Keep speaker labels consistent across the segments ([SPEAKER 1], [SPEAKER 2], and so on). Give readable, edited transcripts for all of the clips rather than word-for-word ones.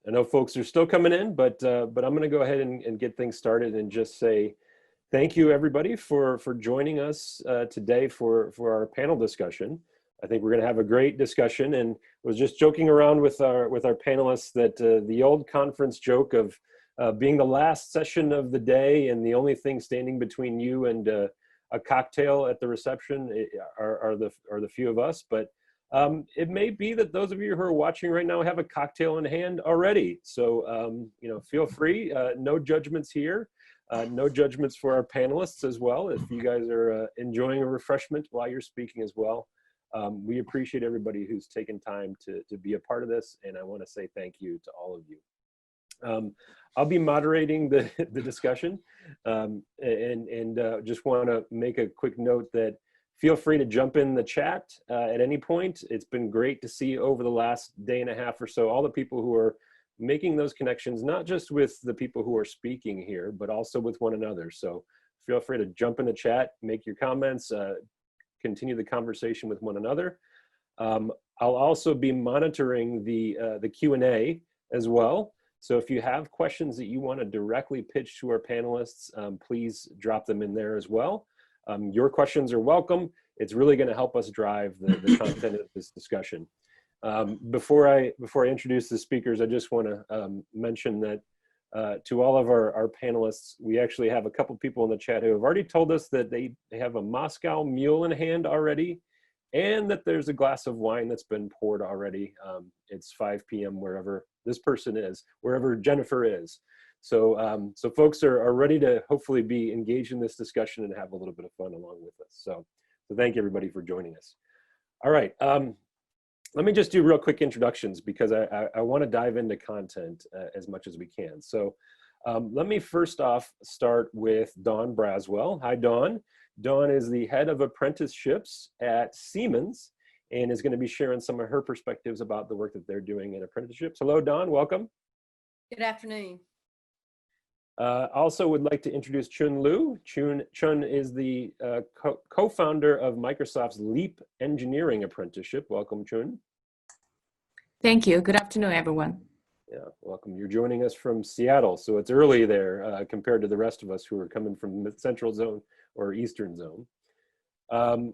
[SPEAKER 1] I know folks are still coming in, but I'm going to go ahead and get things started and just say thank you, everybody, for joining us today for our panel discussion. I think we're going to have a great discussion, and was just joking around with our panelists that the old conference joke of being the last session of the day and the only thing standing between you and a cocktail at the reception are the few of us, but it may be that those of you who are watching right now have a cocktail in hand already. So, feel free, no judgments here, no judgments for our panelists as well. If you guys are enjoying a refreshment while you're speaking as well, we appreciate everybody who's taken time to be a part of this. And I want to say thank you to all of you. I'll be moderating the discussion and just want to make a quick note that feel free to jump in the chat at any point. It's been great to see over the last day and a half or so, all the people who are making those connections, not just with the people who are speaking here, but also with one another. So feel free to jump in the chat, make your comments, continue the conversation with one another. I'll also be monitoring the Q&A as well. So if you have questions that you want to directly pitch to our panelists, please drop them in there as well. Your questions are welcome. It's really going to help us drive the content of this discussion. Before I introduce the speakers, I just want to mention that to all of our panelists, we actually have a couple people in the chat who have already told us that they have a Moscow Mule in hand already, and that there's a glass of wine that's been poured already. It's 5 p.m. wherever this person is, wherever Jennifer is. So, so folks are ready to hopefully be engaged in this discussion and have a little bit of fun along with us. So thank you everybody for joining us. All right, let me just do real quick introductions because I want to dive into content as much as we can. So let me first off start with Dawn Braswell. Hi, Dawn. Dawn is the head of apprenticeships at Siemens and is going to be sharing some of her perspectives about the work that they're doing in apprenticeships. Hello, Dawn, welcome.
[SPEAKER 2] Good afternoon.
[SPEAKER 1] Also would like to introduce Chun Liu. Chun is the co-founder of Microsoft's Leap Engineering Apprenticeship. Welcome, Chun.
[SPEAKER 3] Thank you. Good afternoon, everyone.
[SPEAKER 1] Yeah, welcome. You're joining us from Seattle, so it's early there compared to the rest of us who are coming from the Central Zone or Eastern Zone.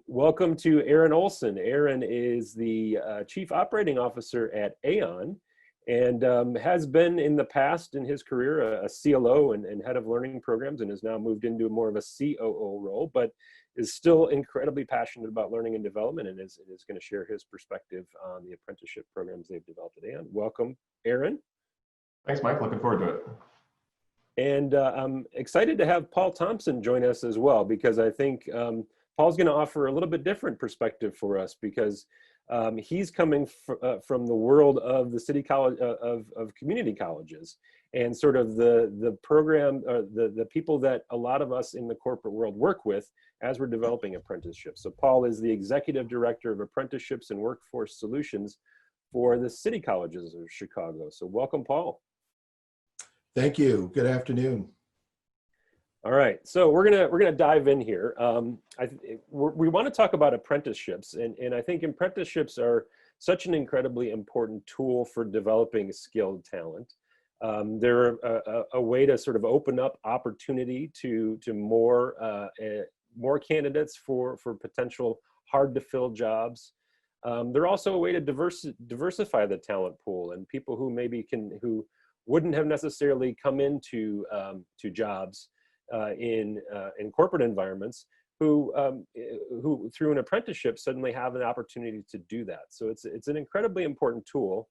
[SPEAKER 1] Welcome to Aaron Olson. Aaron is the Chief Operating Officer at Aeon, and has been in the past in his career a CLO and head of learning programs, and has now moved into more of a COO role, but is still incredibly passionate about learning and development, and is going to share his perspective on the apprenticeship programs they've developed at Aeon. Welcome, Aaron.
[SPEAKER 4] Thanks, Mike. Looking forward to it.
[SPEAKER 1] And I'm excited to have Paul Thompson join us as well, because I think Paul's going to offer a little bit different perspective for us, because he's coming from the world of the city college, of community colleges, and sort of the program, the people that a lot of us in the corporate world work with as we're developing apprenticeships. So Paul is the Executive Director of Apprenticeships and Workforce Solutions for the city colleges of Chicago. So welcome, Paul.
[SPEAKER 5] Thank you. Good afternoon.
[SPEAKER 1] All right, so we're gonna dive in here. We want to talk about apprenticeships, and I think apprenticeships are such an incredibly important tool for developing skilled talent. They're a way to sort of open up opportunity to more candidates for potential hard to fill jobs. They're also a way to diversify the talent pool, and people who maybe who wouldn't have necessarily come into to jobs in corporate environments, who through an apprenticeship suddenly have an opportunity to do that. So it's an incredibly important tool.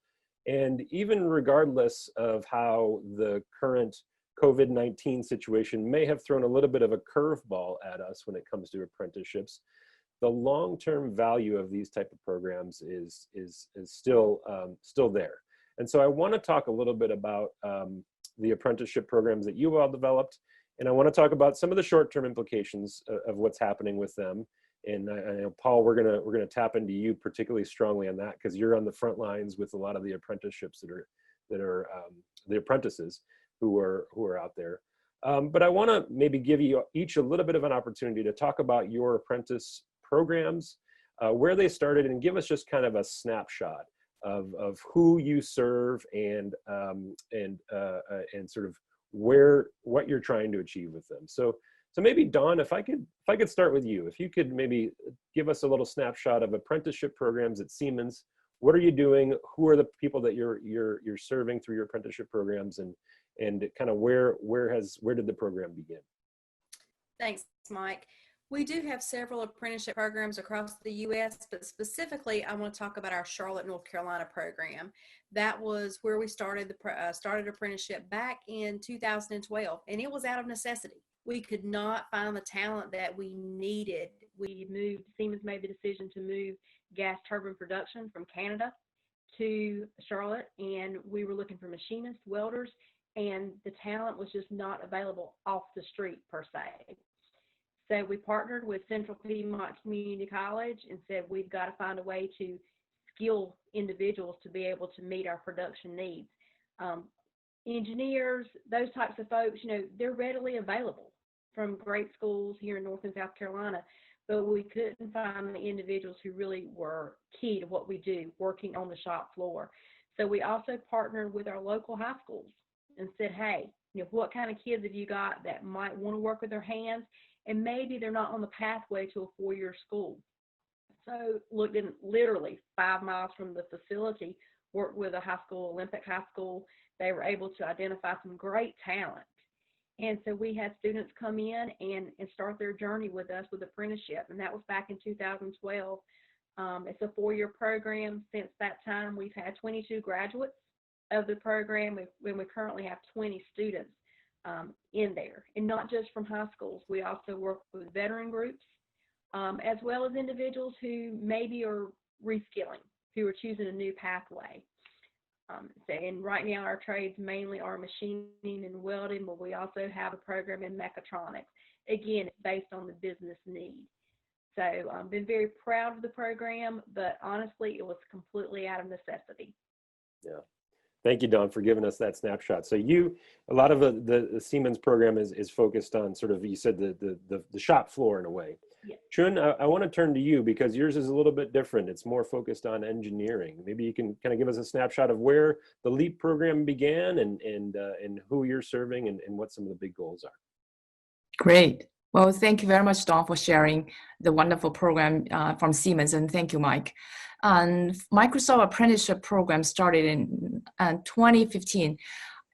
[SPEAKER 1] And even regardless of how the current COVID-19 situation may have thrown a little bit of a curveball at us when it comes to apprenticeships, the long-term value of these type of programs is still there. And so I want to talk a little bit about the apprenticeship programs that you all developed, and I want to talk about some of the short-term implications of what's happening with them. And I know, Paul, we're gonna tap into you particularly strongly on that, because you're on the front lines with a lot of the apprenticeships that are the apprentices who are out there. But I want to maybe give you each a little bit of an opportunity to talk about your apprentice programs, where they started, and give us just kind of a snapshot of who you serve and sort of what you're trying to achieve with them. So maybe Dawn, if I could start with you, if you could maybe give us a little snapshot of apprenticeship programs at Siemens. What are you doing? Who are the people that you're serving through your apprenticeship programs, and kind of where did the program begin?
[SPEAKER 2] Thanks, Mike. We do have several apprenticeship programs across the U.S., but specifically, I want to talk about our Charlotte, North Carolina program. That was where we started apprenticeship back in 2012, and it was out of necessity. We could not find the talent that we needed. Siemens made the decision to move gas turbine production from Canada to Charlotte, and we were looking for machinists, welders, and the talent was just not available off the street per se. So we partnered with Central Piedmont Community College and said we've got to find a way to skill individuals to be able to meet our production needs. Engineers, those types of folks, they're readily available from great schools here in North and South Carolina, but we couldn't find the individuals who really were key to what we do, working on the shop floor. So we also partnered with our local high schools and said, hey, what kind of kids have you got that might want to work with their hands, and maybe they're not on the pathway to a 4-year school. So looked in literally 5 miles from the facility, worked with a high school, Olympic High School. They were able to identify some great talent. And so we had students come in and start their journey with us with apprenticeship, and that was back in 2012. It's a 4-year program. Since that time, we've had 22 graduates of the program, when we currently have 20 students in there, and not just from high schools. We also work with veteran groups, as well as individuals who maybe are reskilling, who are choosing a new pathway. And right now our trades mainly are machining and welding, but we also have a program in mechatronics. Again, it's based on the business need. So I've been very proud of the program, but honestly, it was completely out of necessity.
[SPEAKER 1] Yeah. Thank you, Dawn, for giving us that snapshot. So a lot of the Siemens program is focused on sort of, you said the shop floor in a way.
[SPEAKER 2] Yes.
[SPEAKER 1] Chun, I want to turn to you because yours is a little bit different. It's more focused on engineering. Maybe you can kind of give us a snapshot of where the LEAP program began and who you're serving and what some of the big goals are.
[SPEAKER 3] Great. Well, thank you very much, Dawn, for sharing the wonderful program from Siemens, and thank you, Mike. Microsoft Apprenticeship program started in 2015.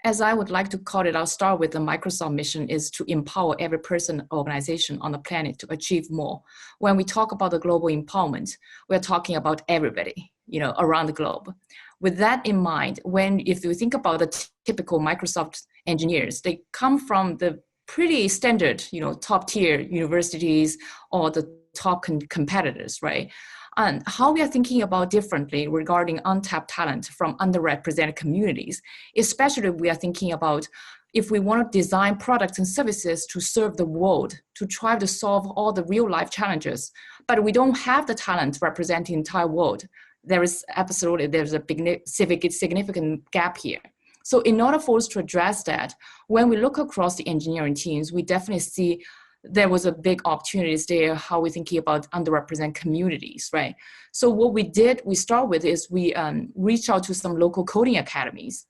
[SPEAKER 3] As I would like to call it, I'll start with the Microsoft mission is to empower every person, organization on the planet to achieve more. When we talk about the global empowerment, we're talking about everybody, around the globe. With that in mind, if you think about the typical Microsoft engineers, they come from the pretty standard, top tier universities or the top competitors, right? And how we are thinking about differently regarding untapped talent from underrepresented communities, especially we are thinking about if we want to design products and services to serve the world, to try to solve all the real life challenges, but we don't have the talent representing the entire world. There's a big significant gap here. So in order for us to address that, when we look across the engineering teams, we definitely see there was a big opportunities there, how we're thinking about underrepresented communities, right? So what we start with is we reach out to some local coding academies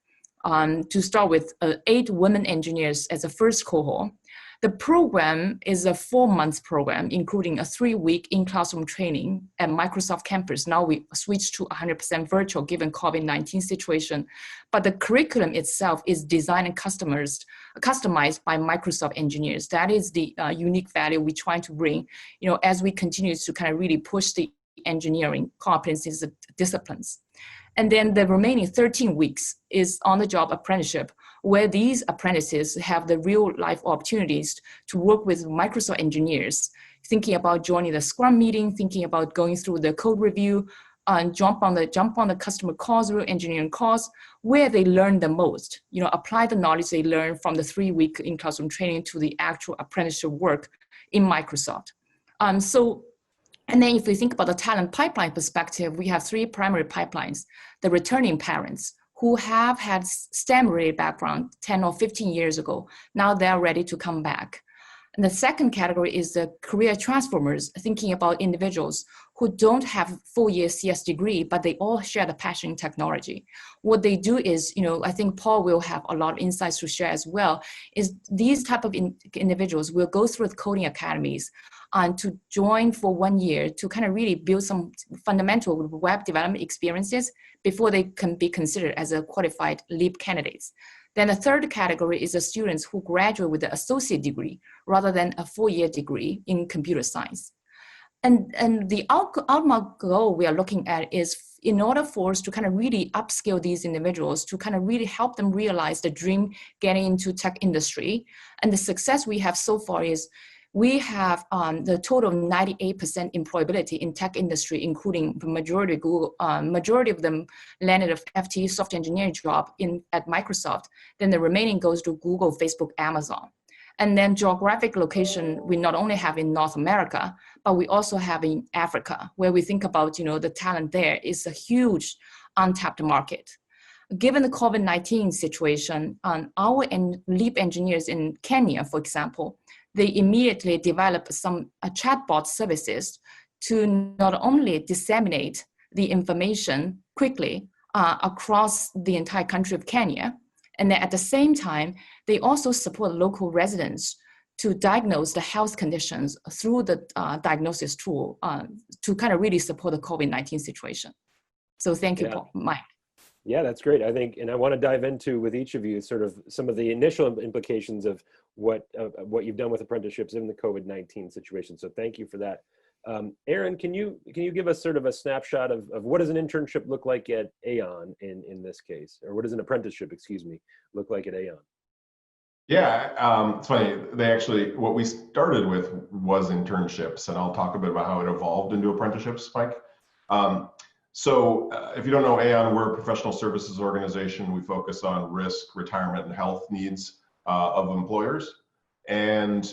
[SPEAKER 3] to start with 8 women engineers as a first cohort. The program is a 4-month program, including a 3-week in-classroom training at Microsoft campus. Now we switched to 100% virtual given COVID-19 situation, but the curriculum itself is designed and customized by Microsoft engineers. That is the unique value we're trying to bring, as we continue to kind of really push the engineering competencies disciplines. And then the remaining 13 weeks is on-the-job apprenticeship, where these apprentices have the real-life opportunities to work with Microsoft engineers, thinking about joining the Scrum meeting, thinking about going through the code review, and jump on the customer calls, real engineering calls, where they learn the most. Apply the knowledge they learn from the 3-week in-classroom training to the actual apprenticeship work in Microsoft. And then if we think about the talent pipeline perspective, we have 3 primary pipelines. The returning parents who have had STEM-related background 10 or 15 years ago, now they're ready to come back. And the second category is the career transformers, thinking about individuals who don't have full-year CS degree, but they all share the passion in technology. What they do is, I think Paul will have a lot of insights to share as well, is these type of individuals will go through the coding academies and to join for 1 year to kind of really build some fundamental web development experiences before they can be considered as a qualified LEAP candidates. Then the third category is the students who graduate with an associate degree rather than a 4-year degree in computer science. And the ultimate goal we are looking at is in order for us to kind of really upskill these individuals to kind of really help them realize the dream getting into tech industry. And the success we have so far is we have the total of 98% employability in tech industry, including the majority of Google, majority of them landed a FTE software engineering job at Microsoft. Then the remaining goes to Google, Facebook, Amazon. And then geographic location, we not only have in North America, but we also have in Africa, where we think about, the talent there is a huge untapped market. Given the COVID-19 situation, our LEAP engineers in Kenya, for example, they immediately developed some chatbot services to not only disseminate the information quickly across the entire country of Kenya, and then at the same time, they also support local residents to diagnose the health conditions through the diagnosis tool to kind of really support the COVID-19 situation. So thank you, Paul, Mike.
[SPEAKER 1] Yeah, that's great. I think, and I want to dive into with each of you sort of some of the initial implications of what you've done with apprenticeships in the COVID-19 situation. So thank you for that. Aaron, can you give us sort of a snapshot of what does an internship look like at Aeon in this case, or what does an apprenticeship, excuse me, look like at Aeon?
[SPEAKER 4] Yeah, it's funny. What we started with was internships, and I'll talk a bit about how it evolved into apprenticeships, Mike. So if you don't know Aeon, we're a professional services organization. We focus on risk, retirement, and health needs of employers. And,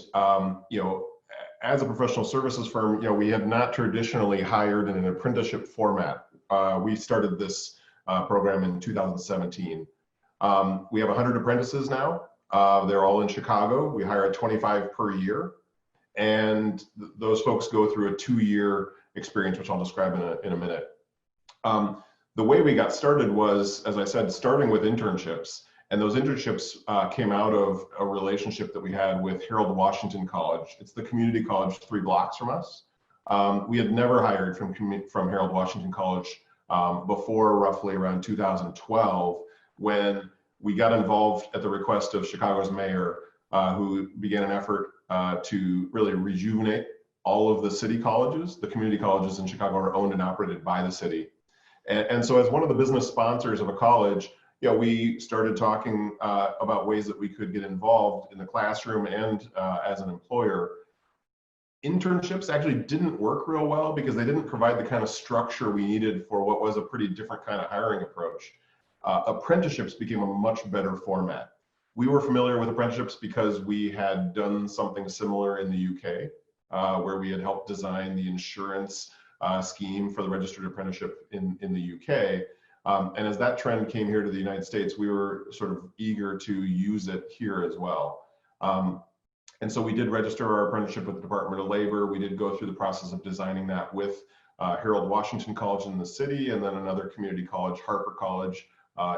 [SPEAKER 4] as a professional services firm, we have not traditionally hired in an apprenticeship format. We started this program in 2017. We have 100 apprentices now. They're all in Chicago. We hire at 25 per year. And those folks go through a 2-year experience, which I'll describe in a minute. The way we got started was, as I said, starting with internships. And those internships came out of a relationship that we had with Harold Washington College. It's the community college 3 blocks from us. We had never hired from Harold Washington College before roughly around 2012, when we got involved at the request of Chicago's mayor, who began an effort to really rejuvenate all of the city colleges. The community colleges in Chicago are owned and operated by the city. And so as one of the business sponsors of a college, we started talking about ways that we could get involved in the classroom and as an employer. Internships actually didn't work real well because they didn't provide the kind of structure we needed for what was a pretty different kind of hiring approach. Apprenticeships became a much better format. We were familiar with apprenticeships because we had done something similar in the UK, where we had helped design the insurance scheme for the registered apprenticeship in the UK. And as that trend came here to the United States, we were sort of eager to use it here as well. And so we did register our apprenticeship with the Department of Labor. We did go through the process of designing that with Harold Washington College in the city, and then another community college, Harper College,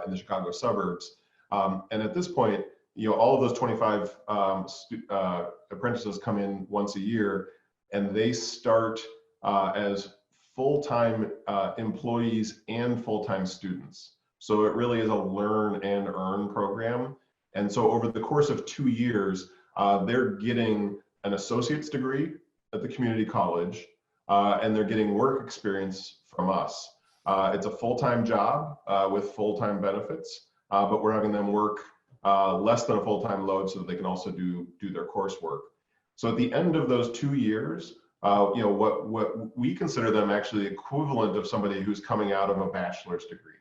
[SPEAKER 4] in the Chicago suburbs. And at this point, all of those 25 apprentices come in once a year, and they start as full-time employees and full-time students. So it really is a learn and earn program. And so over the course of 2 years, they're getting an associate's degree at the community college, and they're getting work experience from us. It's a full-time job with full-time benefits, but we're having them work less than a full-time load so that they can also do their coursework. So at the end of those 2 years, what we consider them actually equivalent of somebody who's coming out of a bachelor's degree,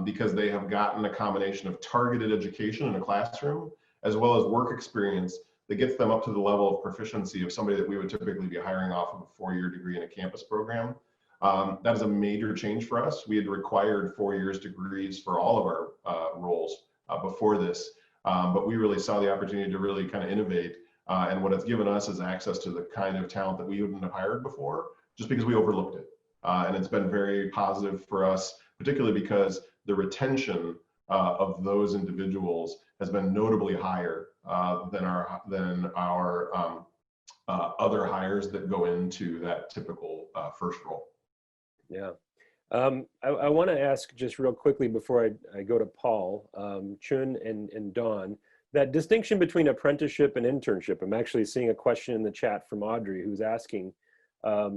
[SPEAKER 4] because they have gotten a combination of targeted education in a classroom as well as work experience that gets them up to the level of proficiency of somebody that we would typically be hiring off of a 4-year degree in a campus program. That is a major change for us. We had required 4 years degrees for all of our roles before this, but we really saw the opportunity to really kind of innovate. And what it's given us is access to the kind of talent that we wouldn't have hired before, just because we overlooked it. And it's been very positive for us, particularly because the retention of those individuals has been notably higher than our other hires that go into that typical first role.
[SPEAKER 1] Yeah. I want to ask just real quickly before I go to Paul, Chun and Dawn, that distinction between apprenticeship and internship. I'm actually seeing a question in the chat from Audrey who's asking a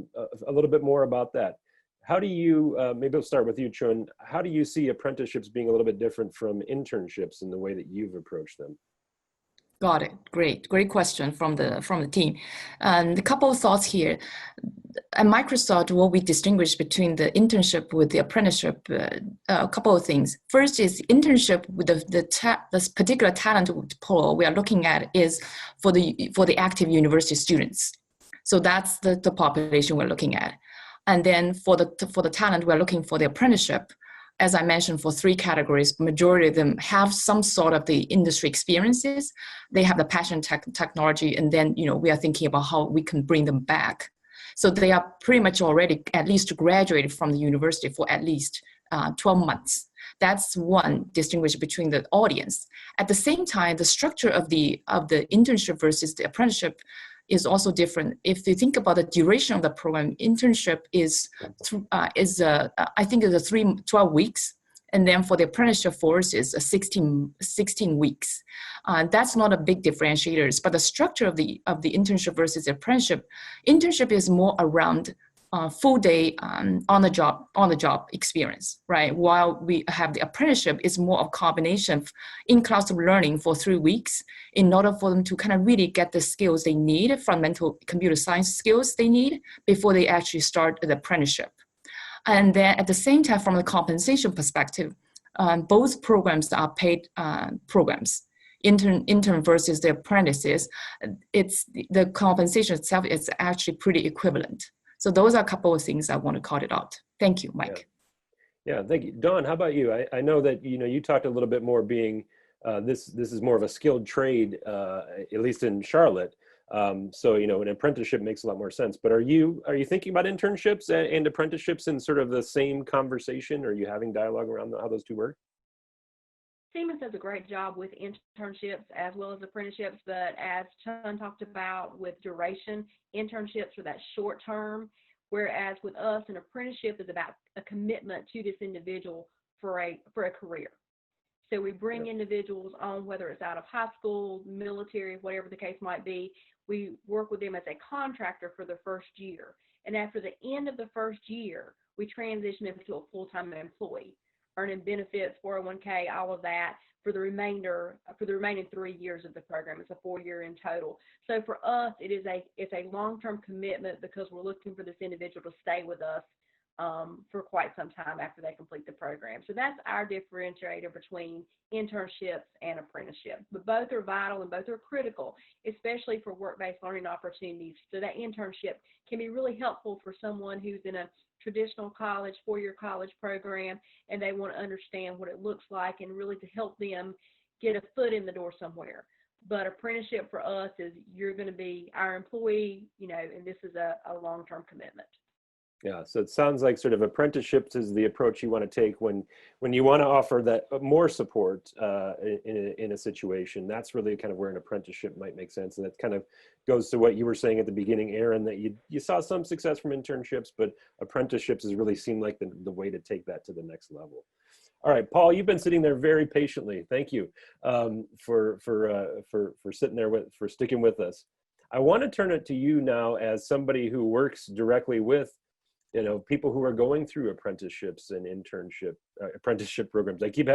[SPEAKER 1] little bit more about that. How do you, maybe I'll start with you, Chun, how do you see apprenticeships being a little bit different from internships in the way that you've approached them?
[SPEAKER 3] Got it. Great question from the team. And a couple of thoughts here. At Microsoft, what we distinguish between the internship with the apprenticeship, a couple of things. First is internship with this particular talent pool we are looking at is for the active university students. So that's the population we're looking at. And then for the talent, we're looking for the apprenticeship. As I mentioned, for 3 categories, majority of them have some sort of the industry experiences. They have the passion technology, and then we are thinking about how we can bring them back. So they are pretty much already at least graduated from the university for at least 12 months. That's one distinguish between the audience. At the same time, the structure of the internship versus the apprenticeship is also different. If you think about the duration of the program, internship is I think it's 12 weeks. And then for the apprenticeship force is 16 weeks. That's not a big differentiator, but the structure of the internship versus the apprenticeship, internship is more around full day on the job experience, right? While we have the apprenticeship is more of a combination of in-classroom learning for 3 weeks in order for them to kind of really get the skills they need, fundamental computer science skills they need before they actually start the apprenticeship. And then at the same time, from the compensation perspective, both programs are paid programs. Intern versus the apprentices, it's the compensation itself is actually pretty equivalent. So those are a couple of things I want to call it out. Thank you, Mike.
[SPEAKER 1] Yeah, thank you. Dawn, how about you? I know that you talked a little bit more being this is more of a skilled trade, at least in Charlotte. So an apprenticeship makes a lot more sense. But are you thinking about internships and apprenticeships in sort of the same conversation? Are you having dialogue around how those two work?
[SPEAKER 2] Siemens does a great job with internships as well as apprenticeships, but as Chun talked about with duration, internships are that short term, whereas with us, an apprenticeship is about a commitment to this individual for a career. So we bring individuals on, whether it's out of high school, military, whatever the case might be. We work with them as a contractor for the first year. And after the end of the first year, we transition them to a full-time employee, earning benefits, 401k, all of that for the remaining 3 years of the program. It's a 4-year in total. So for us, it's a long-term commitment because we're looking for this individual to stay with us for quite some time after they complete the program. So that's our differentiator between internships and apprenticeships. But both are vital and both are critical, especially for work-based learning opportunities. So that internship can be really helpful for someone who's in a traditional college, 4-year college program, and they want to understand what it looks like and really to help them get a foot in the door somewhere. But apprenticeship for us is you're going to be our employee, and this is a long-term commitment.
[SPEAKER 1] Yeah, so it sounds like sort of apprenticeships is the approach you want to take when you want to offer that more support in a situation. That's really kind of where an apprenticeship might make sense, and that kind of goes to what you were saying at the beginning, Aaron, that you saw some success from internships, but apprenticeships has really seemed like the way to take that to the next level. All right, Paul, you've been sitting there very patiently. Thank you for sitting there for sticking with us. I want to turn it to you now as somebody who works directly with people who are going through apprenticeships and apprenticeship programs. I keep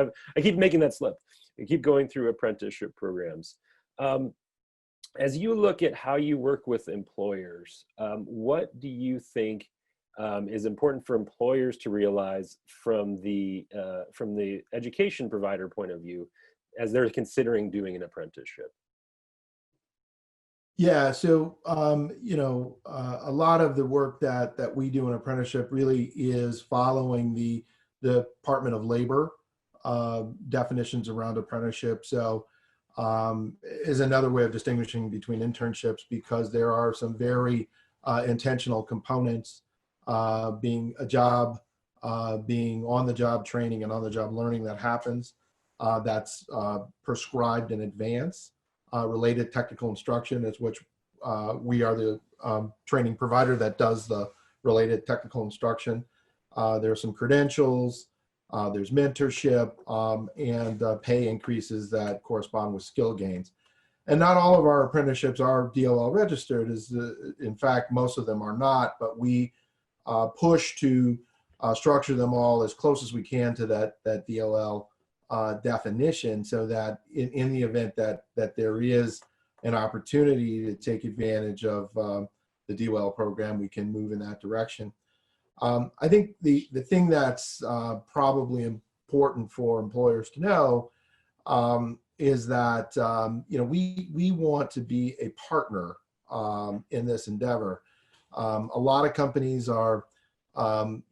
[SPEAKER 1] making that slip. I keep going through apprenticeship programs. As you look at how you work with employers, what do you think is important for employers to realize from the education provider point of view as they're considering doing an apprenticeship?
[SPEAKER 5] Yeah, so a lot of the work that we do in apprenticeship really is following the Department of Labor definitions around apprenticeship. So is another way of distinguishing between internships, because there are some very intentional components being a job, being on-the-job training and on-the-job learning that happens, that's prescribed in advance. Related technical instruction is which we are the training provider that does the related technical instruction. There's some credentials, there's mentorship, and pay increases that correspond with skill gains. And not all of our apprenticeships are DLL registered. In fact, most of them are not, but we push to structure them all as close as we can to that DLL definition, so that in the event that there is an opportunity to take advantage of the DLL program, we can move in that direction. I think the thing that's probably important for employers to know is that we want to be a partner in this endeavor. A lot of companies are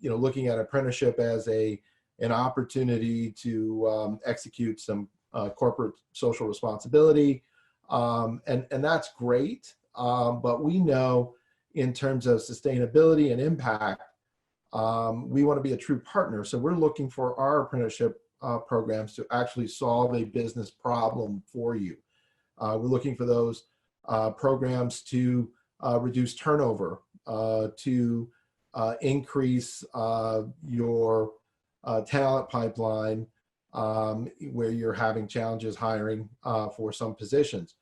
[SPEAKER 5] looking at apprenticeship as an opportunity to execute some corporate social responsibility, and that's great. But we know in terms of sustainability and impact, we want to be a true partner. So we're looking for our apprenticeship programs to actually solve a business problem for you. We're looking for those programs to reduce turnover, to increase your talent pipeline where you're having challenges hiring for some positions.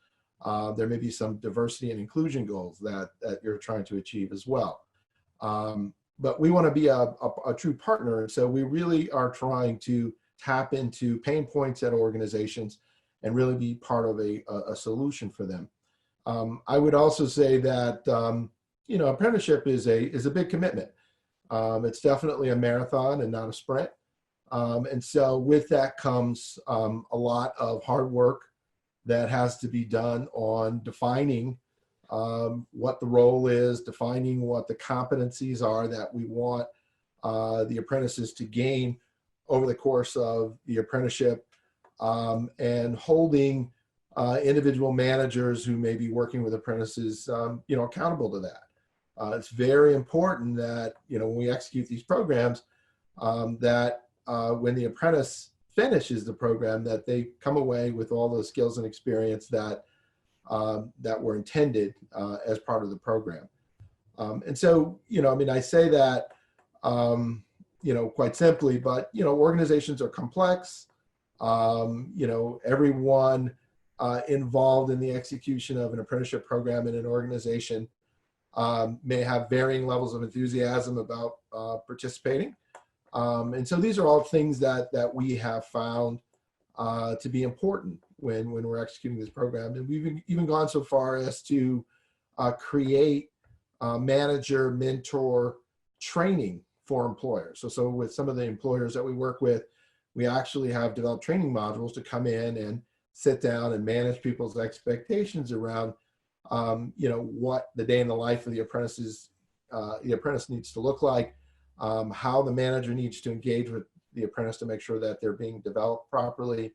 [SPEAKER 5] There may be some diversity and inclusion goals that you're trying to achieve as well. But we want to be a true partner. And so we really are trying to tap into pain points at organizations and really be part of a solution for them. I would also say that, apprenticeship is a big commitment. It's definitely a marathon and not a sprint. And so with that comes a lot of hard work that has to be done on defining what the role is, defining what the competencies are that we want the apprentices to gain over the course of the apprenticeship, and holding individual managers who may be working with apprentices, accountable to that. It's very important that, when we execute these programs, that when the apprentice finishes the program, that they come away with all the skills and experience that were intended as part of the program. And so, I say that, quite simply, but, organizations are complex. Everyone involved in the execution of an apprenticeship program in an organization may have varying levels of enthusiasm about participating. And so these are all things that we have found to be important when we're executing this program. And we've even gone so far as to create manager mentor training for employers. So with some of the employers that we work with, we actually have developed training modules to come in and sit down and manage people's expectations around, what the day in the life of the apprentice needs to look like, how the manager needs to engage with the apprentice to make sure that they're being developed properly,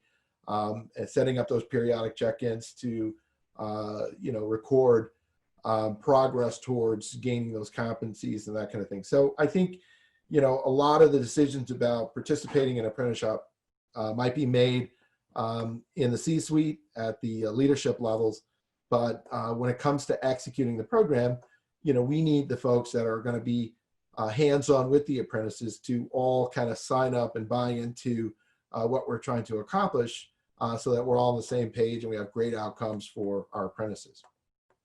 [SPEAKER 5] and setting up those periodic check-ins to, record progress towards gaining those competencies and that kind of thing. So I think, a lot of the decisions about participating in apprenticeship might be made in the C-suite at the leadership levels, but when it comes to executing the program, we need the folks that are going to be hands-on with the apprentices to all kind of sign up and buy into what we're trying to accomplish, so that we're all on the same page and we have great outcomes for our apprentices.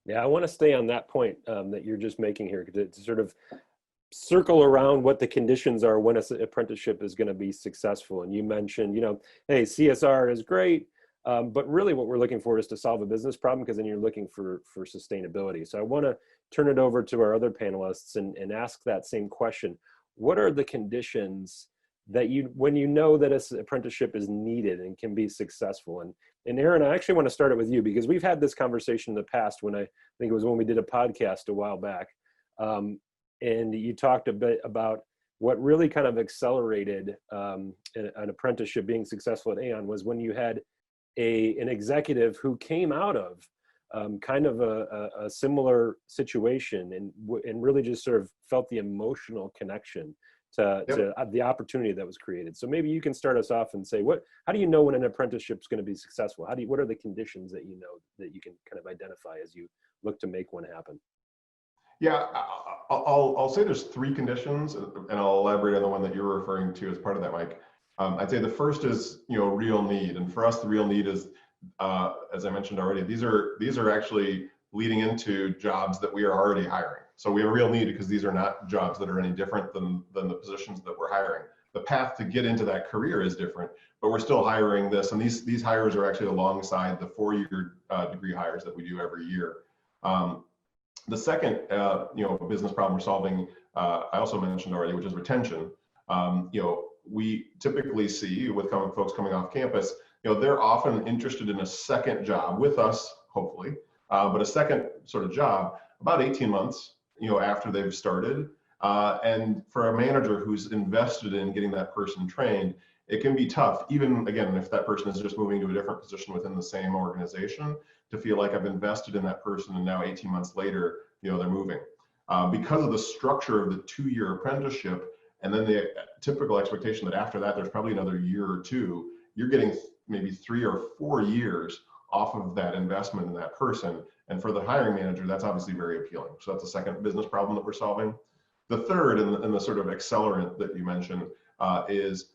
[SPEAKER 1] Yeah, I want to stay on that point that you're just making here, to sort of circle around what the conditions are when an apprenticeship is going to be successful. And you mentioned, hey, CSR is great, but really what we're looking for is to solve a business problem, because then you're looking for sustainability. So I want to turn it over to our other panelists and ask that same question. What are the conditions that when you know that an apprenticeship is needed and can be successful? And Aaron, I actually want to start it with you, because we've had this conversation in the past when I think it was when we did a podcast a while back. And you talked a bit about what really kind of accelerated an apprenticeship being successful at Aeon was when you had an executive who came out of kind of a similar situation, and really just sort of felt the emotional connection to the opportunity that was created. So maybe you can start us off and say, how do you know when an apprenticeship is going to be successful? What are the conditions that you know that you can kind of identify as you look to make one happen?
[SPEAKER 4] Yeah, I'll say there's 3 conditions, and I'll elaborate on the one that you're referring to as part of that, Mike. I'd say the first is, real need. And for us, the real need is, as I mentioned already, these are actually leading into jobs that we are already hiring. So we have a real need because these are not jobs that are any different than the positions that we're hiring. The path to get into that career is different, but we're still hiring this. And these hires are actually alongside the 4-year degree hires that we do every year. The second, business problem we're solving, I also mentioned already, which is retention. We typically see with folks coming off campus, they're often interested in a second job with us, hopefully, but a second sort of job about 18 months, after they've started. And for a manager who's invested in getting that person trained, it can be tough, even again, if that person is just moving to a different position within the same organization, to feel like I've invested in that person and now 18 months later, they're moving. Because of the structure of the 2-year apprenticeship, and then the typical expectation that after that, there's probably another year or 2, you're getting maybe 3 or 4 years off of that investment in that person. And for the hiring manager, that's obviously very appealing. So that's the second business problem that we're solving. The third, and the sort of accelerant that you mentioned, is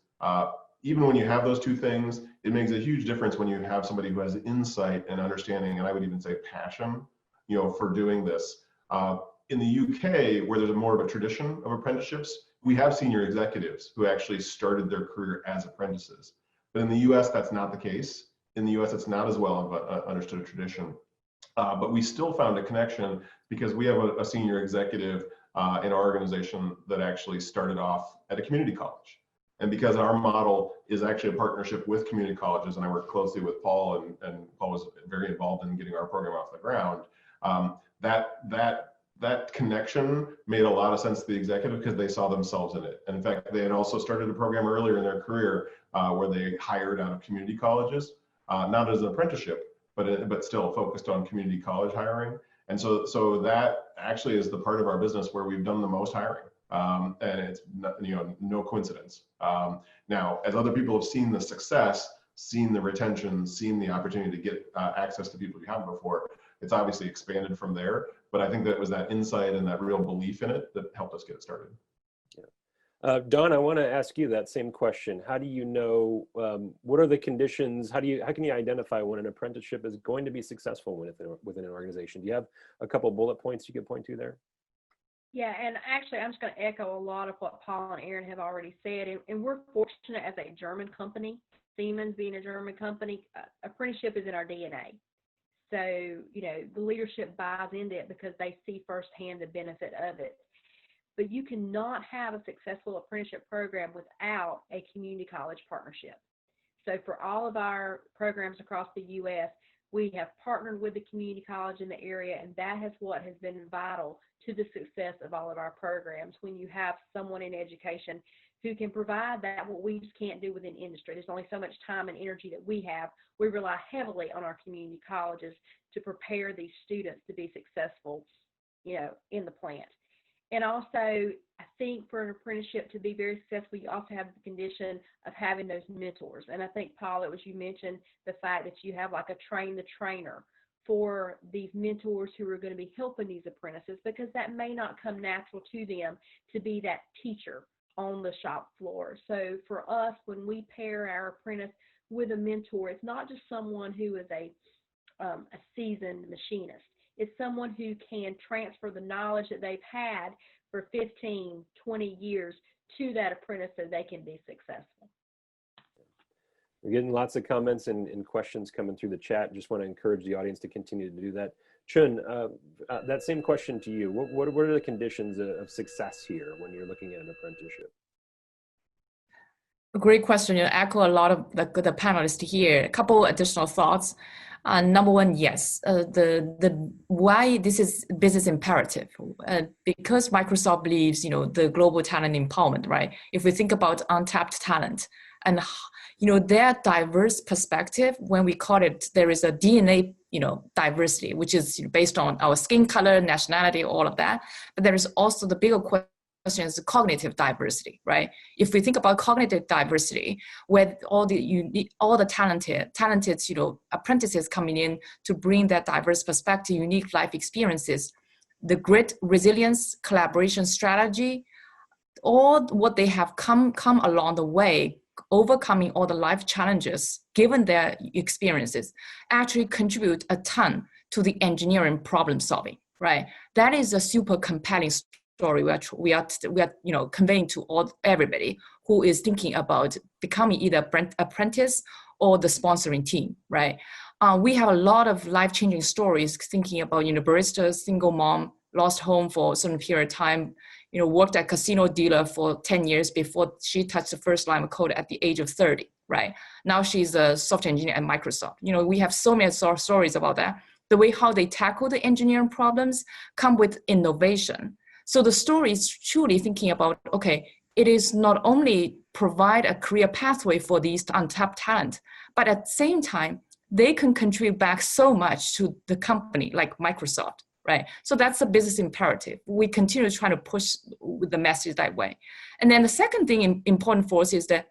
[SPEAKER 4] even when you have those 2 things, it makes a huge difference when you have somebody who has insight and understanding, and I would even say passion, for doing this. In the UK, where there's more of a tradition of apprenticeships, we have senior executives who actually started their career as apprentices. But in the US, that's not the case. In the US, it's not as well of an understood tradition. But we still found a connection because we have a senior executive in our organization that actually started off at a community college. And because our model is actually a partnership with community colleges, and I work closely with Paul, and Paul was very involved in getting our program off the ground, that connection made a lot of sense to the executive because they saw themselves in it. And in fact, they had also started a program earlier in their career where they hired out of community colleges, not as an apprenticeship, but still focused on community college hiring. And so that actually is the part of our business where we've done the most hiring. And it's no coincidence. Now, as other people have seen the success, seen the retention, seen the opportunity to get access to people you haven't before, it's obviously expanded from there. But I think that was that insight and that real belief in it that helped us get it started.
[SPEAKER 1] Yeah. Don, I want to ask you that same question. How do you know, what are the conditions? How can you identify when an apprenticeship is going to be successful within an organization? Do you have a couple bullet points you could point to there?
[SPEAKER 2] Yeah, and actually, I'm just going to echo a lot of what Paul and Aaron have already said. And we're fortunate as a German company, Siemens being a German company, apprenticeship is in our DNA. So, the leadership buys into it because they see firsthand the benefit of it. But you cannot have a successful apprenticeship program without a community college partnership. So for all of our programs across the U.S., we have partnered with the community college in the area, and that is what has been vital to the success of all of our programs. When you have someone in education who can provide that, what we just can't do within industry. There's only so much time and energy that we have. We rely heavily on our community colleges to prepare these students to be successful, in the plant. And also, I think for an apprenticeship to be very successful, you also have the condition of having those mentors. And I think, Paul, it was you mentioned the fact that you have like a train the trainer for these mentors who are going to be helping these apprentices, because that may not come natural to them to be that teacher on the shop floor. So for us, when we pair our apprentice with a mentor, it's not just someone who is a seasoned machinist. It's someone who can transfer the knowledge that they've had for 15, 20 years to that apprentice so they can be successful.
[SPEAKER 1] We're getting lots of comments and questions coming through the chat. Just want to encourage the audience to continue to do that. Chun, that same question to you. What are the conditions of success here when you're looking at an apprenticeship?
[SPEAKER 3] A great question. You echo a lot of the panelists here. A couple additional thoughts. Number one, yes, the why this is business imperative, because Microsoft believes, the global talent empowerment, right? If we think about untapped talent and, their diverse perspective, when we call it, there is a DNA diversity, which is based on our skin color, nationality, all of that. But there is also the bigger question is cognitive diversity, right? If we think about cognitive diversity, with all the talented apprentices coming in to bring that diverse perspective, unique life experiences, the grit, resilience, collaboration strategy, all what they have come along the way, overcoming all the life challenges, given their experiences, actually contribute a ton to the engineering problem solving, right? That is a super compelling story we are conveying to everybody who is thinking about becoming either apprentice or the sponsoring team, right? We have a lot of life-changing stories thinking about barista, single mom, lost home for a certain period of time, worked at casino dealer for 10 years before she touched the first line of code at the age of 30, right? Now she's a software engineer at Microsoft. We have so many stories about that. The way how they tackle the engineering problems come with innovation. So the story is truly thinking about, okay, it is not only provide a career pathway for these untapped talent, but at the same time, they can contribute back so much to the company like Microsoft, right? So that's a business imperative. We continue trying to push with the message that way. And then the second thing important for us is that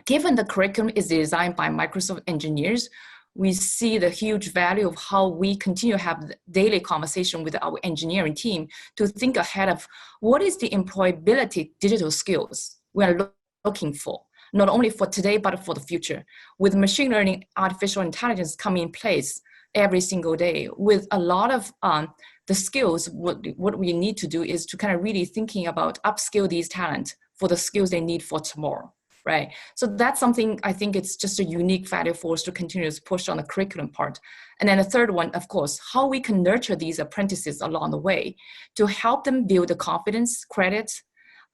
[SPEAKER 3] given the curriculum is designed by Microsoft engineers, we see the huge value of how we continue to have daily conversation with our engineering team to think ahead of what is the employability digital skills we are looking for, not only for today, but for the future. With machine learning, artificial intelligence coming in place every single day, with a lot of the skills, what we need to do is to kind of really thinking about upskill these talent for the skills they need for tomorrow. Right. So that's something I think it's just a unique value for us to continue to push on the curriculum part. And then the third one, of course, how we can nurture these apprentices along the way to help them build the confidence, credit,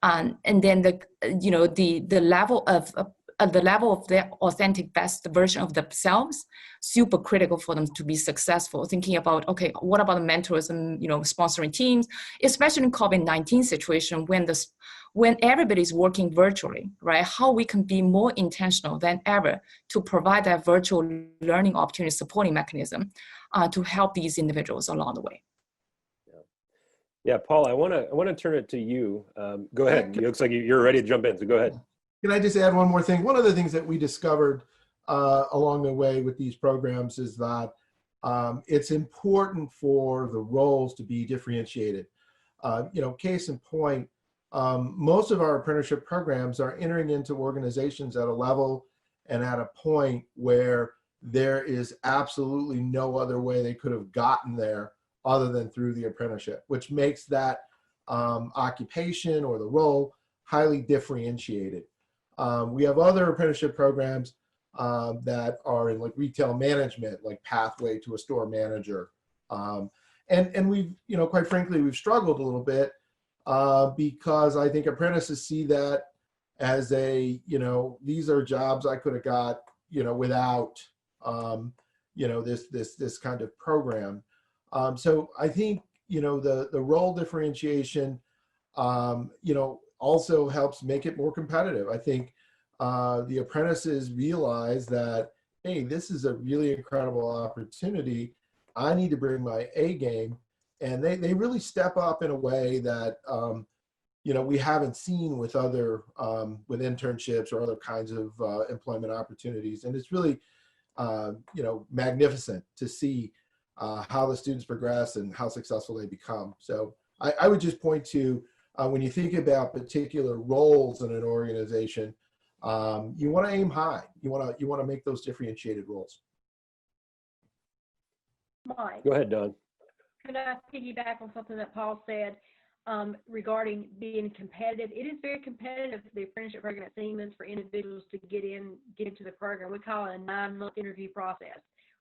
[SPEAKER 3] and then the level of their authentic best version of themselves, super critical for them to be successful. Thinking about, okay, what about the mentors and sponsoring teams, especially in COVID-19 situation when everybody's working virtually, right? How we can be more intentional than ever to provide that virtual learning opportunity supporting mechanism to help these individuals along the way.
[SPEAKER 1] Yeah, Paul, I want to turn it to you. Go ahead. It looks like you're ready to jump in, so go ahead.
[SPEAKER 5] Can I just add one more thing? One of the things that we discovered along the way with these programs is that it's important for the roles to be differentiated. Case in point, most of our apprenticeship programs are entering into organizations at a level and at a point where there is absolutely no other way they could have gotten there other than through the apprenticeship, which makes that occupation or the role highly differentiated. We have other apprenticeship programs that are in like retail management, like pathway to a store manager. And we've, quite frankly, we've struggled a little bit because I think apprentices see that as these are jobs I could have got, without, this kind of program. So I think, the role differentiation, also helps make it more competitive. I think the apprentices realize that, hey, this is a really incredible opportunity. I need to bring my A game. And they really step up in a way that, we haven't seen with other, with internships or other kinds of employment opportunities. And it's really, magnificent to see how the students progress and how successful they become. So I would just point to, when you think about particular roles in an organization, you want to aim high. You want to make those differentiated roles.
[SPEAKER 2] Mike,
[SPEAKER 1] Go ahead, Don.
[SPEAKER 2] could I piggyback on something that Paul said regarding being competitive? It is very competitive, the apprenticeship program at Siemens, for individuals to get into the program. We call it a 9-month interview process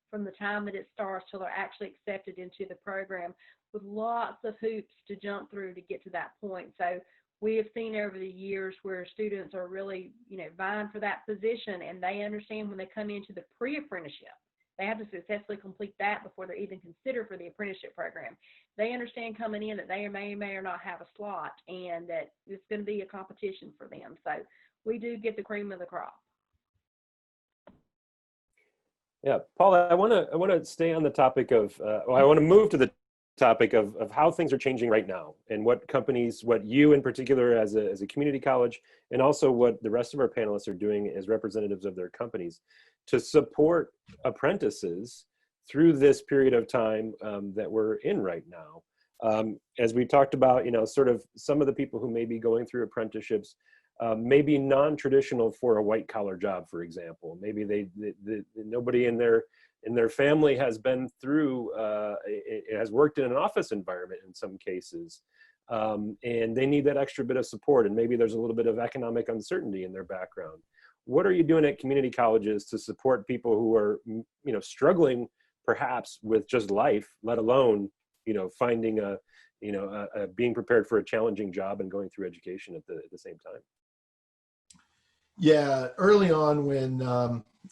[SPEAKER 2] from the time that it starts till they're actually accepted into the program, with lots of hoops to jump through to get to that point. So we have seen over the years where students are really, vying for that position, and they understand when they come into the pre-apprenticeship, they have to successfully complete that before they're even considered for the apprenticeship program. They understand coming in that they may or not have a slot, and that it's going to be a competition for them. So we do get the cream of the crop.
[SPEAKER 1] Yeah, Paul, I want to stay on the topic of, I want to move to the topic of how things are changing right now, and what companies, what you in particular as a community college, and also what the rest of our panelists are doing as representatives of their companies to support apprentices through this period of time that we're in right now. As we talked about, sort of some of the people who may be going through apprenticeships may be non-traditional for a white collar job, for example. Maybe nobody in their family has been through, it has worked in an office environment in some cases, and they need that extra bit of support. And maybe there's a little bit of economic uncertainty in their background. What are you doing at community colleges to support people who are, struggling perhaps with just life, let alone, finding being prepared for a challenging job and going through education at the same time?
[SPEAKER 5] Yeah, early on when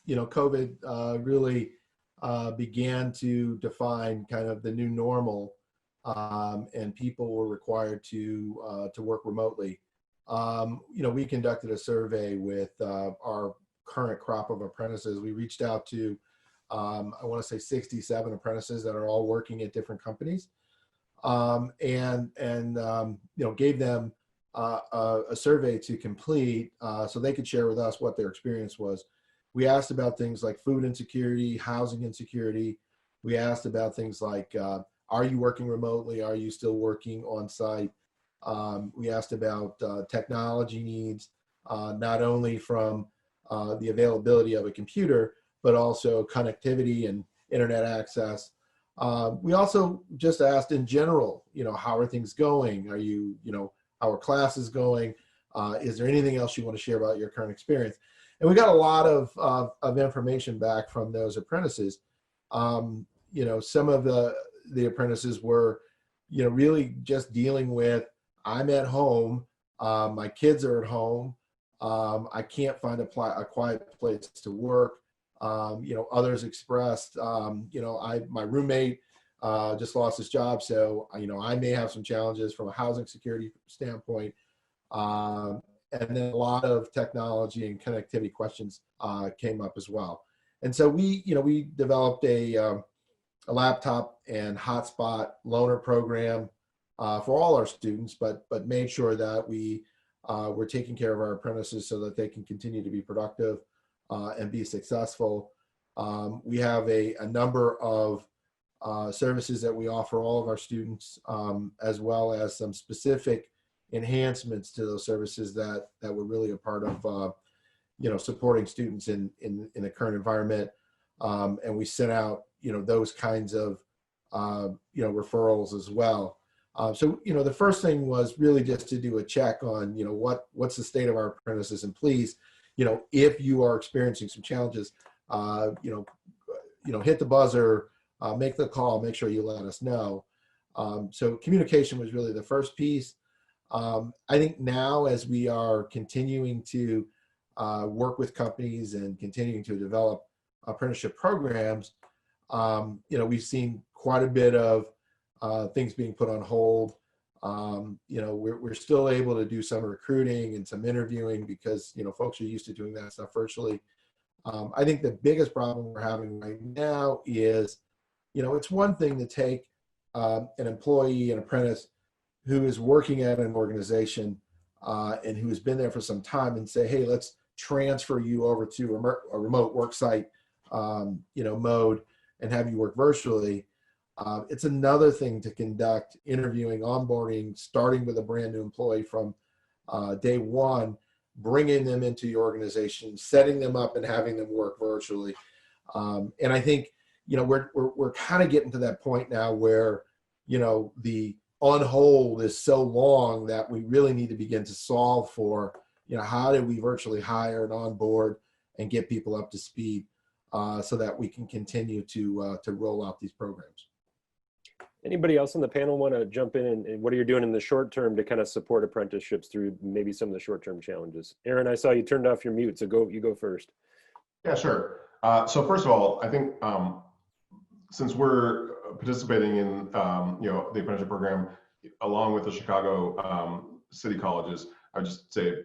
[SPEAKER 5] COVID really began to define kind of the new normal, and people were required to work remotely. We conducted a survey with our current crop of apprentices. We reached out to I want to say 67 apprentices that are all working at different companies, and gave them a survey to complete so they could share with us what their experience was. We asked about things like food insecurity, housing insecurity. We asked about things like, are you working remotely? Are you still working on site? We asked about technology needs, not only from the availability of a computer, but also connectivity and internet access. We also just asked in general, how are things going? Are you, how are classes going? Is there anything else you want to share about your current experience? And we got a lot of information back from those apprentices. Some of the apprentices were, really just dealing with, I'm at home, my kids are at home, I can't find a quiet place to work. Others expressed, my roommate just lost his job, so I may have some challenges from a housing security standpoint. And then a lot of technology and connectivity questions came up as well. And so we developed a laptop and hotspot loaner program for all our students, but made sure that we were taking care of our apprentices so that they can continue to be productive and be successful. We have a number of services that we offer all of our students, as well as some specific enhancements to those services that were really a part of supporting students in the current environment. And we sent out those kinds of referrals as well. So the first thing was really just to do a check on what's the state of our apprentices, and please, if you are experiencing some challenges, hit the buzzer, make the call, make sure you let us know. So communication was really the first piece. I think now, as we are continuing to work with companies and continuing to develop apprenticeship programs, we've seen quite a bit of things being put on hold. We're still able to do some recruiting and some interviewing because, folks are used to doing that stuff virtually. I think the biggest problem we're having right now is, it's one thing to take an employee, an apprentice who is working at an organization and who has been there for some time and say, hey, let's transfer you over to a remote work site, mode and have you work virtually. It's another thing to conduct interviewing, onboarding, starting with a brand new employee from day one, bringing them into your organization, setting them up and having them work virtually. And I think, we're kind of getting to that point now where, the on hold is so long that we really need to begin to solve for, how do we virtually hire and onboard and get people up to speed so that we can continue to roll out these programs.
[SPEAKER 1] Anybody else on the panel want to jump in and what are you doing in the short term to kind of support apprenticeships through maybe some of the short-term challenges? Aaron, I saw you turned off your mute, so you go first.
[SPEAKER 4] Yeah, sure. So first of all, I think since we're participating in the apprenticeship program along with the Chicago city colleges, I would just say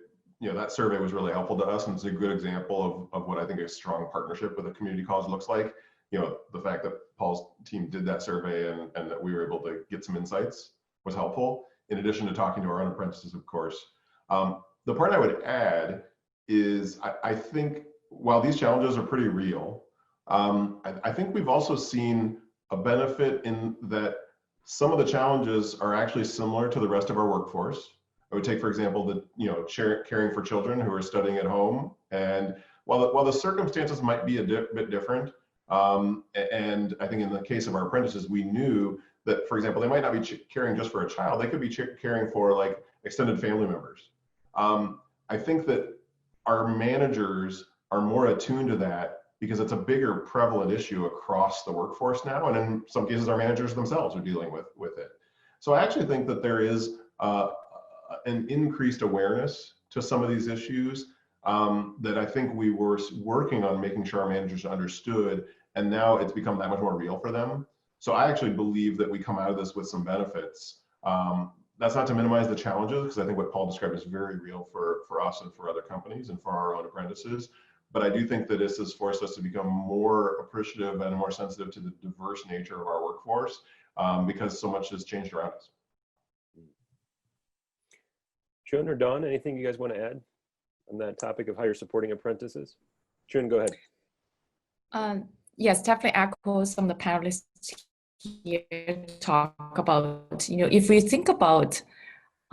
[SPEAKER 4] that survey was really helpful to us, and it's a good example of what I think a strong partnership with a community college looks like. The fact that Paul's team did that survey and that we were able to get some insights was helpful, in addition to talking to our own apprentices, of course. The part I would add is I think while these challenges are pretty real, I think we've also seen a benefit in that some of the challenges are actually similar to the rest of our workforce. I would take, for example, caring for children who are studying at home. And while the circumstances might be a bit different, and I think in the case of our apprentices, we knew that, for example, they might not be caring just for a child, they could be caring for like extended family members. I think that our managers are more attuned to that because it's a bigger prevalent issue across the workforce now. And in some cases, our managers themselves are dealing with it. So I actually think that there is an increased awareness to some of these issues that I think we were working on making sure our managers understood, and now it's become that much more real for them. So I actually believe that we come out of this with some benefits. That's not to minimize the challenges, because I think what Paul described is very real for us and for other companies and for our own apprentices. But I do think that this has forced us to become more appreciative and more sensitive to the diverse nature of our workforce because so much has changed around us.
[SPEAKER 1] Chun or Don, anything you guys want to add on that topic of how you're supporting apprentices? Chun, go ahead.
[SPEAKER 3] Yes, definitely echo some of the panelists here talk about, if we think about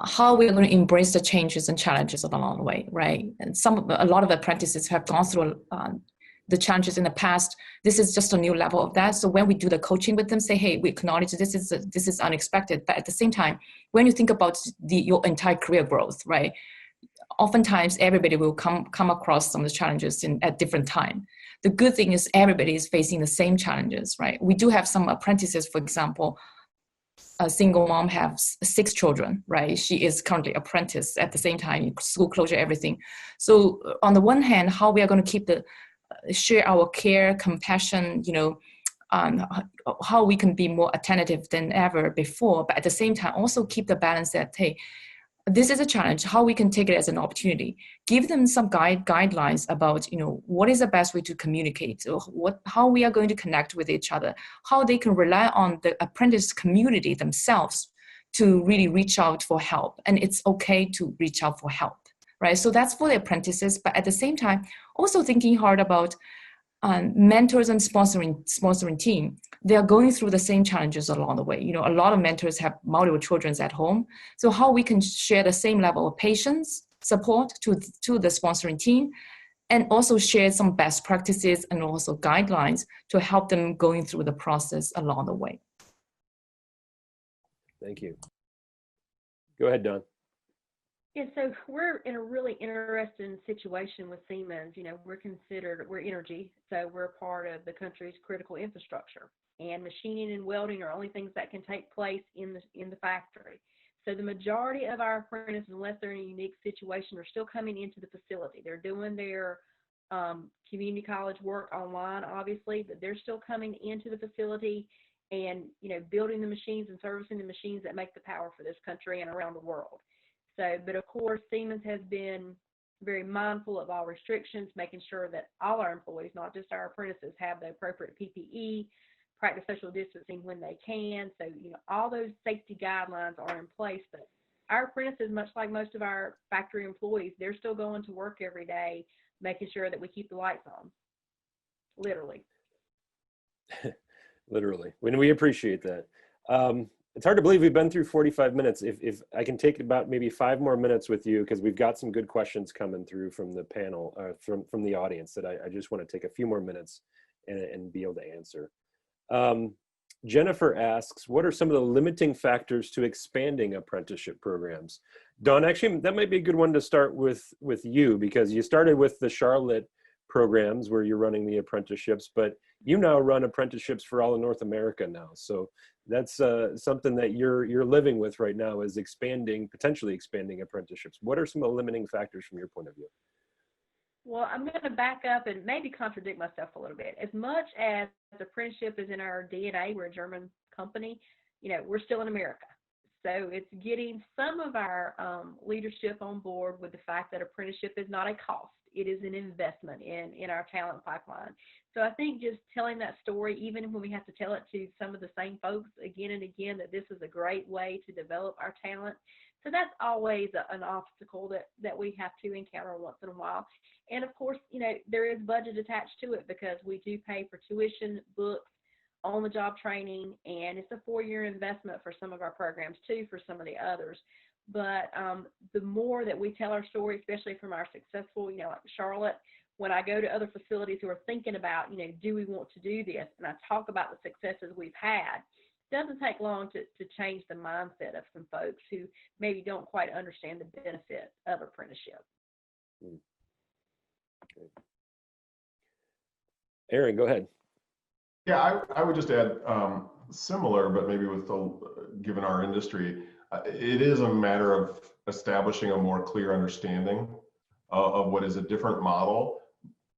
[SPEAKER 3] how we're going to embrace the changes and challenges along the way, right? And a lot of apprentices have gone through the challenges in the past. This is just a new level of that. So when we do the coaching with them, say, hey, we acknowledge this is unexpected. But at the same time, when you think about your entire career growth, right? Oftentimes everybody will come across some of the challenges at different time. The good thing is everybody is facing the same challenges, right? We do have some apprentices, for example, a single mom has 6 children, right? She is currently apprentice at the same time, school closure, everything. So on the one hand, how we are going to keep share our care, compassion, how we can be more attentive than ever before, but at the same time also keep the balance that, hey, this is a challenge, how we can take it as an opportunity. Give them some guidelines about, what is the best way to communicate, how we are going to connect with each other, how they can rely on the apprentice community themselves to really reach out for help. And it's okay to reach out for help, right? So that's for the apprentices, but at the same time, also thinking hard about mentors and sponsoring team. They are going through the same challenges along the way. A lot of mentors have multiple children at home. So how we can share the same level of patience, support to the sponsoring team, and also share some best practices and also guidelines to help them going through the process along the way.
[SPEAKER 1] Thank you. Go ahead, Don.
[SPEAKER 2] Yeah, so we're in a really interesting situation with Siemens. We're energy, so we're part of the country's critical infrastructure. And machining and welding are only things that can take place in the factory. So the majority of our apprentices, unless they're in a unique situation, are still coming into the facility. They're doing their community college work online, obviously, but they're still coming into the facility and building the machines and servicing the machines that make the power for this country and around the world. So, but of course, Siemens has been very mindful of all restrictions, making sure that all our employees, not just our apprentices, have the appropriate PPE, practice social distancing when they can. So, all those safety guidelines are in place. But our apprentices, much like most of our factory employees, they're still going to work every day, making sure that we keep the lights on, literally.
[SPEAKER 1] Literally. When we appreciate that. It's hard to believe we've been through 45 minutes. If I can take about maybe 5 more minutes with you, because we've got some good questions coming through from the panel, from the audience that I just want to take a few more minutes and be able to answer. Jennifer asks, what are some of the limiting factors to expanding apprenticeship programs? Don, actually, that might be a good one to start with you, because you started with the Charlotte programs where you're running the apprenticeships, but you now run apprenticeships for all of North America now. So that's something that you're living with right now, is potentially expanding apprenticeships. What are some of the limiting factors from your point of view?
[SPEAKER 2] Well, I'm going to back up and maybe contradict myself a little bit. As much as apprenticeship is in our DNA, we're a German company, we're still in America. So it's getting some of our leadership on board with the fact that apprenticeship is not a cost. It is an investment in our talent pipeline. So I think just telling that story, even when we have to tell it to some of the same folks again and again, that this is a great way to develop our talent. So that's always an obstacle that we have to encounter once in a while. And of course, there is budget attached to it because we do pay for tuition, books, on-the-job training, and it's a 4-year investment for some of our programs too, for some of the others. But the more that we tell our story, especially from our successful, like Charlotte, when I go to other facilities who are thinking about, do we want to do this? And I talk about the successes we've had, it doesn't take long to change the mindset of some folks who maybe don't quite understand the benefit of apprenticeship.
[SPEAKER 1] Okay. Aaron, go ahead.
[SPEAKER 4] Yeah, I would just add similar, but maybe with given our industry, it is a matter of establishing a more clear understanding of what is a different model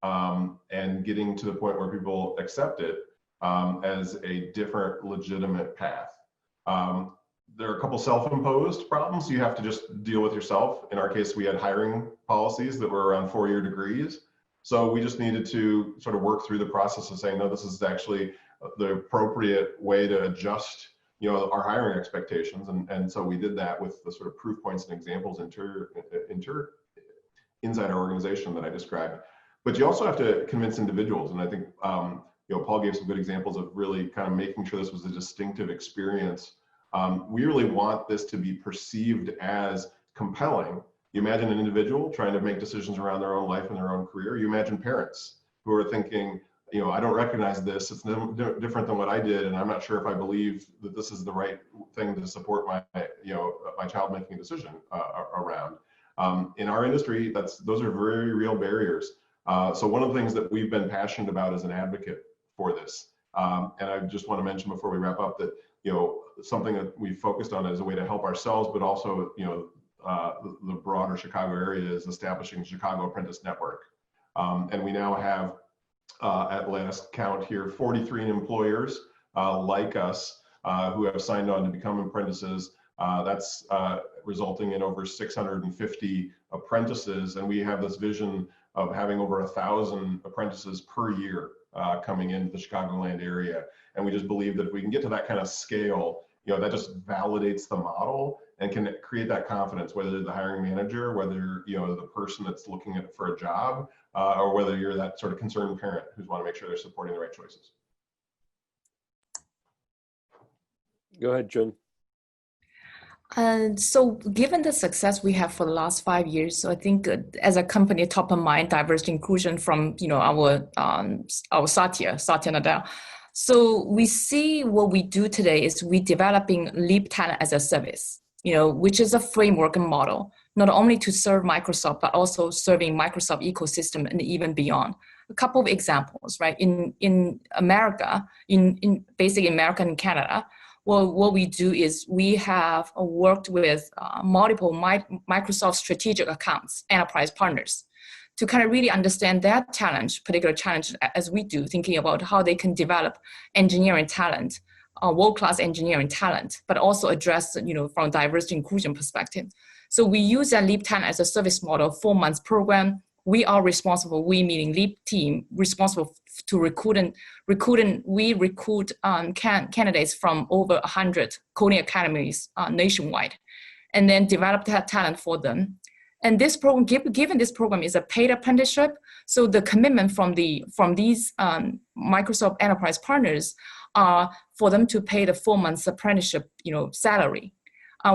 [SPEAKER 4] and getting to the point where people accept it as a different legitimate path. There are a couple self-imposed problems you have to just deal with yourself. In our case, we had hiring policies that were around 4-year degrees. So we just needed to sort of work through the process of saying, no, this is actually the appropriate way to adjust, our hiring expectations. And so we did that with the sort of proof points and examples inside our organization that I described. But you also have to convince individuals. And I think, Paul gave some good examples of really kind of making sure this was a distinctive experience. We really want this to be perceived as compelling. You imagine an individual trying to make decisions around their own life and their own career. You imagine parents who are thinking, I don't recognize this. It's different than what I did, and I'm not sure if I believe that this is the right thing to support my, my child making a decision around. In our industry, those are very real barriers. So one of the things that we've been passionate about as an advocate for this, and I just want to mention before we wrap up that something that we focused on as a way to help ourselves, but also the broader Chicago area is establishing the Chicago Apprentice Network. And we now have, at last count here, 43 employers like us who have signed on to become apprentices. That's resulting in over 650 apprentices. And we have this vision of having over 1,000 apprentices per year coming into the Chicagoland area. And we just believe that if we can get to that kind of scale, that just validates the model and can create that confidence, whether the hiring manager, whether the person that's looking for a job, or whether you're that sort of concerned parent who's want to make sure they're supporting the right choices.
[SPEAKER 1] Go ahead, Jun.
[SPEAKER 3] So given the success we have for the last 5 years, so I think as a company, top of mind, diversity inclusion from our Satya Nadella. So we see what we do today is we developing Leap Talent as a service, which is a framework and model, not only to serve Microsoft, but also serving Microsoft ecosystem and even beyond. A couple of examples, right? In America, in basically America and Canada, well, what we do is we have worked with multiple Microsoft strategic accounts, enterprise partners, to kind of really understand their particular challenge as we do, thinking about how they can develop engineering talent, world-class engineering talent, but also address, from diversity inclusion perspective. So we use that Leap Talent as a service model, 4 months program. We are responsible, we meaning Leap team, responsible to recruit we recruit candidates from over 100 coding academies nationwide, and then develop that talent for them. And this program, given this program is a paid apprenticeship, so the commitment from these Microsoft enterprise partners are for them to pay the 4 months apprenticeship, salary,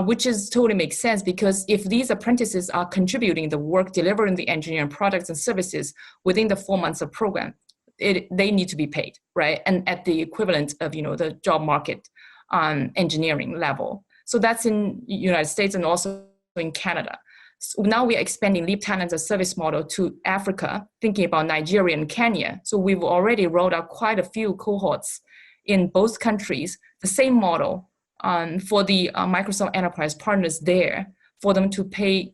[SPEAKER 3] which is totally makes sense because if these apprentices are contributing the work, delivering the engineering products and services within the 4 months of program, they need to be paid, right? And at the equivalent of the job market engineering level. So that's in the United States and also in Canada. So now we are expanding Leap Talent as a service model to Africa, thinking about Nigeria and Kenya. So we've already rolled out quite a few cohorts in both countries, the same model for the Microsoft enterprise partners there, for them to pay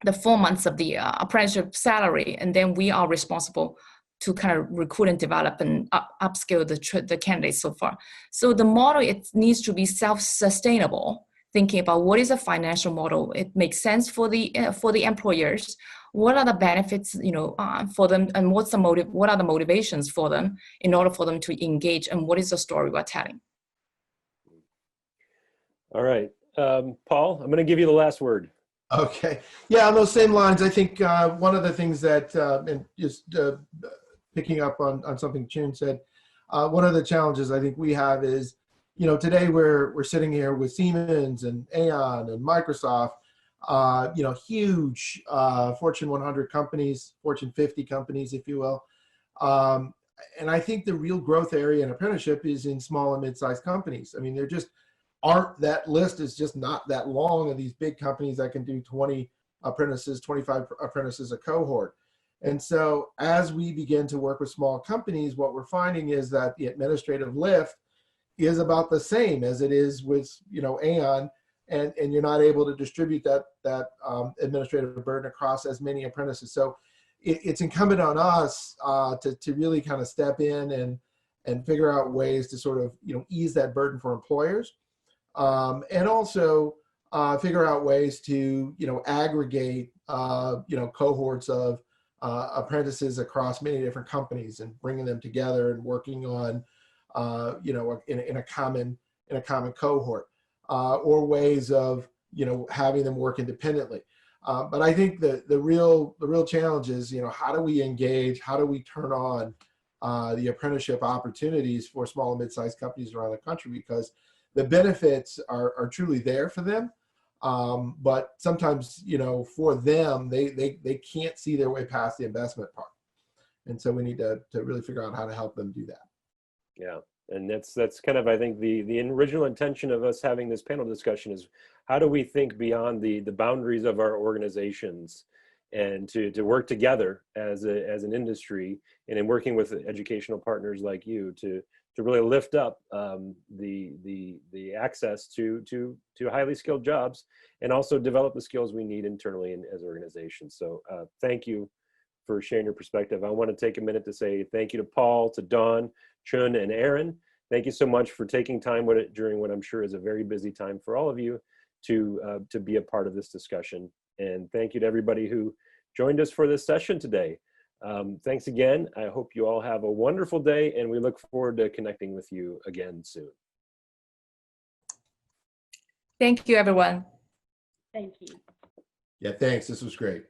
[SPEAKER 3] the 4 months of the apprenticeship salary, and then we are responsible to kind of recruit and develop and upskill the candidates so far. So the model, it needs to be self-sustainable thinking about what is a financial model. It makes sense for the employers. What are the benefits, for them, and what are the motivations for them in order for them to engage, and what is the story we're telling?
[SPEAKER 1] All right, Paul, I'm going to give you the last word.
[SPEAKER 5] Okay. Yeah, on those same lines, I think one of the things that, and just picking up on something Chun said, one of the challenges I think we have is, today we're sitting here with Siemens and Aeon and Microsoft, huge Fortune 100 companies, Fortune 50 companies, if you will. And I think the real growth area in apprenticeship is in small and mid-sized companies. I mean, there just aren't, that list is just not that long of these big companies that can do 20 apprentices, 25 apprentices a cohort. And so as we begin to work with small companies, what we're finding is that the administrative lift is about the same as it is with, Aeon, and you're not able to distribute that administrative burden across as many apprentices. So it's incumbent on us to really kind of step in and figure out ways to sort of, ease that burden for employers. And also figure out ways to, aggregate, cohorts of apprentices across many different companies and bringing them together and working on, in a common cohort, or ways of, having them work independently. But I think the real challenge is, how do we engage? How do we turn on the apprenticeship opportunities for small and mid-sized companies around the country? Because the benefits are truly there for them, but sometimes, for them, they can't see their way past the investment part, and so we need to really figure out how to help them do that.
[SPEAKER 1] Yeah, and that's kind of, I think, the original intention of us having this panel discussion is how do we think beyond the boundaries of our organizations, and to work together as an industry, and in working with educational partners like you to really lift up the access to highly skilled jobs, and also develop the skills we need internally and as organizations. So thank you for sharing your perspective. I want to take a minute to say thank you to Paul, to Dawn, Chun, and Aaron. Thank you so much for taking time with it during what I'm sure is a very busy time for all of you to be a part of this discussion. And thank you to everybody who joined us for this session today. Thanks again. I hope you all have a wonderful day, and we look forward to connecting with you again soon.
[SPEAKER 3] Thank you, everyone.
[SPEAKER 2] Thank you.
[SPEAKER 5] Yeah, thanks. This was great.